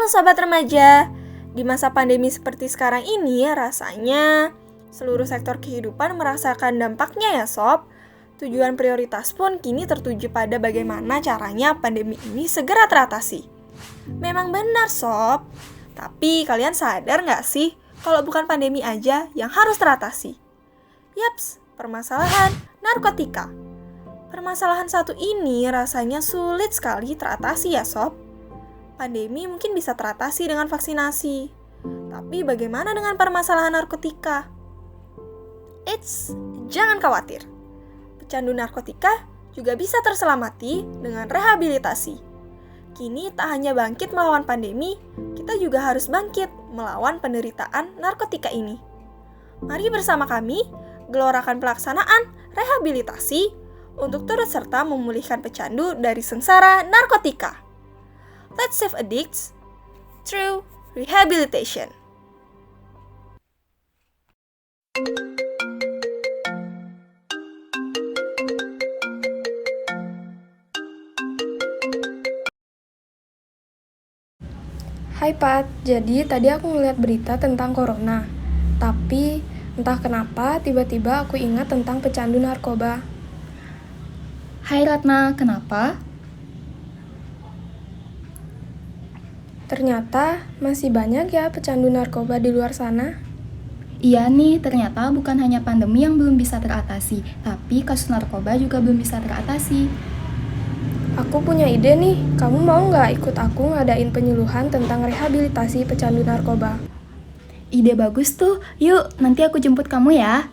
Halo Sobat Remaja, di masa pandemi seperti sekarang ini rasanya seluruh sektor kehidupan merasakan dampaknya ya Sob. Tujuan prioritas pun kini tertuju pada bagaimana caranya pandemi ini segera teratasi. Memang benar Sob, tapi kalian sadar nggak sih kalau bukan pandemi aja yang harus teratasi? Yaps, permasalahan narkotika. Permasalahan satu ini rasanya sulit sekali teratasi ya Sob. Pandemi mungkin bisa teratasi dengan vaksinasi. Tapi bagaimana dengan permasalahan narkotika? Jangan khawatir. Pecandu narkotika juga bisa terselamati dengan rehabilitasi. Kini tak hanya bangkit melawan pandemi, kita juga harus bangkit melawan penderitaan narkotika ini. Mari bersama kami gelorakan pelaksanaan rehabilitasi untuk turut serta memulihkan pecandu dari sengsara narkotika. Let's save addicts through rehabilitation. Hai Pat, jadi tadi aku ngeliat berita tentang corona. Tapi entah kenapa tiba-tiba aku ingat tentang pecandu narkoba. Hai Ratna, kenapa? Ternyata masih banyak ya pecandu narkoba di luar sana. Iya nih, ternyata bukan hanya pandemi yang belum bisa teratasi, tapi kasus narkoba juga belum bisa teratasi. Aku punya ide nih, kamu mau nggak ikut aku ngadain penyuluhan tentang rehabilitasi pecandu narkoba? Ide bagus tuh, yuk nanti aku jemput kamu ya.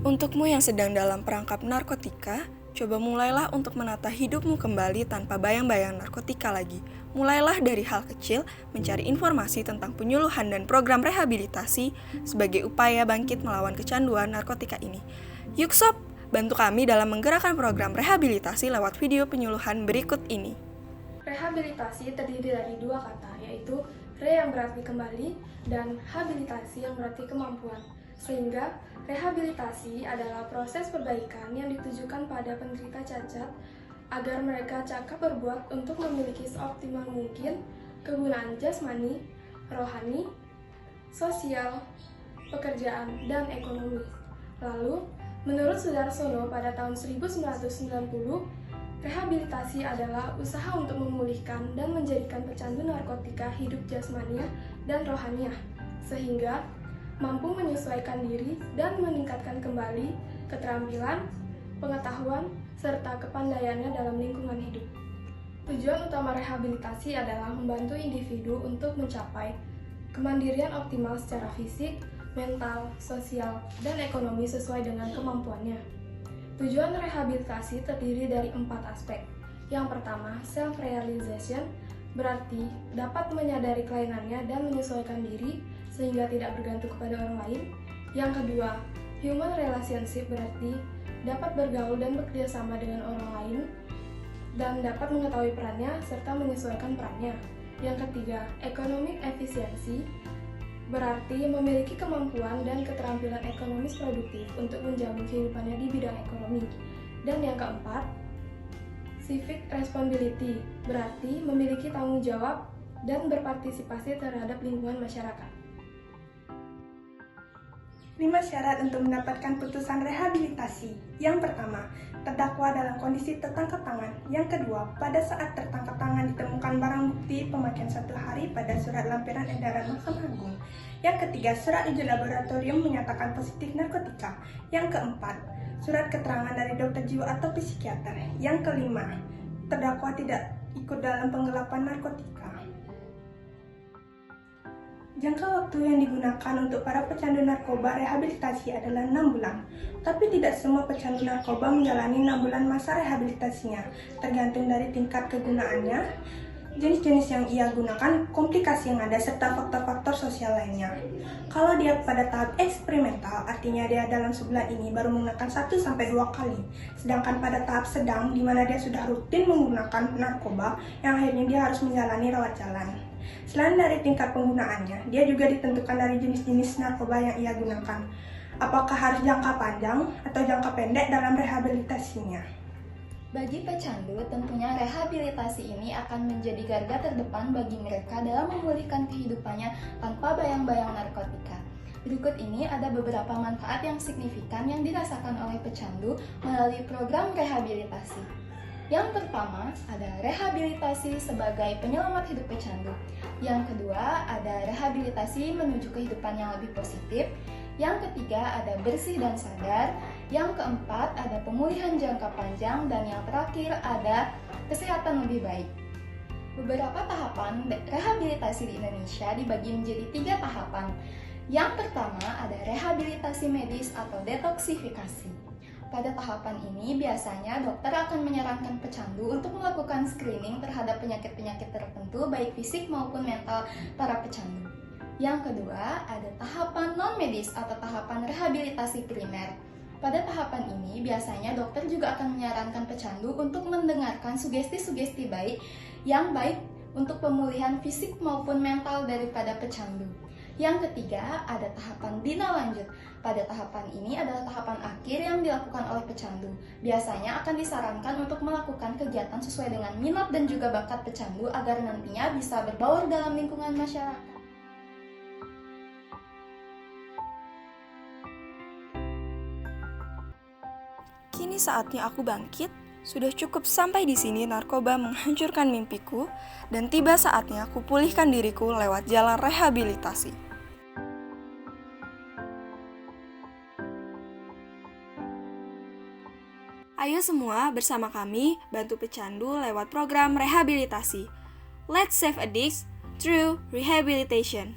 Untukmu yang sedang dalam perangkap narkotika, coba mulailah untuk menata hidupmu kembali tanpa bayang-bayang narkotika lagi. Mulailah dari hal kecil, mencari informasi tentang penyuluhan dan program rehabilitasi sebagai upaya bangkit melawan kecanduan narkotika ini. Yuk Sob, bantu kami dalam menggerakkan program rehabilitasi lewat video penyuluhan berikut ini. Rehabilitasi terdiri dari dua kata, yaitu re yang berarti kembali dan habilitasi yang berarti kemampuan. Sehingga rehabilitasi adalah proses perbaikan yang ditujukan pada penderita cacat agar mereka cakap berbuat untuk memiliki seoptimal mungkin kegunaan jasmani, rohani, sosial, pekerjaan, dan ekonomi. Lalu, menurut Sudarsono pada tahun 1990, rehabilitasi adalah usaha untuk memulihkan dan menjadikan pecandu narkotika hidup jasmaniah dan rohaniah, sehingga mampu menyesuaikan diri dan meningkatkan kembali keterampilan, pengetahuan, serta kepandaiannya dalam lingkungan hidup. Tujuan utama rehabilitasi adalah membantu individu untuk mencapai kemandirian optimal secara fisik, mental, sosial, dan ekonomi sesuai dengan kemampuannya. Tujuan rehabilitasi terdiri dari 4 aspek. Yang pertama, self-realization, berarti dapat menyadari kelainannya dan menyesuaikan diri sehingga tidak bergantung kepada orang lain. Yang kedua, human relationship, berarti dapat bergaul dan bekerja sama dengan orang lain dan dapat mengetahui perannya serta menyesuaikan perannya. Yang ketiga, economic efficiency, berarti memiliki kemampuan dan keterampilan ekonomis produktif untuk menjamin kehidupannya di bidang ekonomi. Dan yang keempat, civic responsibility, berarti memiliki tanggung jawab dan berpartisipasi terhadap lingkungan masyarakat. 5 syarat untuk mendapatkan putusan rehabilitasi. Yang pertama, terdakwa dalam kondisi tertangkap tangan. Yang kedua, pada saat tertangkap tangan ditemukan barang bukti pemakaian 1 hari pada surat lampiran edaran Mahkamah Agung. Yang ketiga, surat uji laboratorium menyatakan positif narkotika. Yang keempat, surat keterangan dari dokter jiwa atau psikiater. Yang kelima, terdakwa tidak ikut dalam penggelapan narkotika. Jangka waktu yang digunakan untuk para pecandu narkoba rehabilitasi adalah 6 bulan. Tapi tidak semua pecandu narkoba menjalani 6 bulan masa rehabilitasinya, tergantung dari tingkat kegunaannya, jenis-jenis yang ia gunakan, komplikasi yang ada, serta faktor-faktor sosial lainnya. Kalau dia pada tahap eksperimental, artinya dia dalam sebulan ini baru menggunakan 1-2 kali. Sedangkan pada tahap sedang, di mana dia sudah rutin menggunakan narkoba, yang akhirnya dia harus menjalani rawat jalan. Selain dari tingkat penggunaannya, dia juga ditentukan dari jenis-jenis narkoba yang ia gunakan. Apakah harus jangka panjang atau jangka pendek dalam rehabilitasinya. Bagi pecandu, tentunya rehabilitasi ini akan menjadi garda terdepan bagi mereka dalam memulihkan kehidupannya tanpa bayang-bayang narkotika. Berikut ini ada beberapa manfaat yang signifikan yang dirasakan oleh pecandu melalui program rehabilitasi. Yang pertama, ada rehabilitasi sebagai penyelamat hidup pecandu. Yang kedua, ada rehabilitasi menuju kehidupan yang lebih positif. Yang ketiga, ada bersih dan sadar. Yang keempat, ada pemulihan jangka panjang. Dan yang terakhir, ada kesehatan lebih baik. Beberapa tahapan rehabilitasi di Indonesia dibagi menjadi 3 tahapan. Yang pertama, ada rehabilitasi medis atau detoksifikasi. Pada tahapan ini, biasanya dokter akan menyarankan pecandu untuk melakukan screening terhadap penyakit-penyakit tertentu, baik fisik maupun mental para pecandu. Yang kedua, ada tahapan non-medis atau tahapan rehabilitasi primer. Pada tahapan ini, biasanya dokter juga akan menyarankan pecandu untuk mendengarkan sugesti-sugesti baik yang baik untuk pemulihan fisik maupun mental daripada pecandu. Yang ketiga, ada tahapan bina lanjut. Pada tahapan ini adalah tahapan akhir yang dilakukan oleh pecandu. Biasanya akan disarankan untuk melakukan kegiatan sesuai dengan minat dan juga bakat pecandu agar nantinya bisa berbaur dalam lingkungan masyarakat. Kini saatnya aku bangkit. Sudah cukup sampai di sini narkoba menghancurkan mimpiku, dan tiba saatnya aku pulihkan diriku lewat jalan rehabilitasi. Ayo semua bersama kami bantu pecandu lewat program rehabilitasi. Let's save addicts through rehabilitation.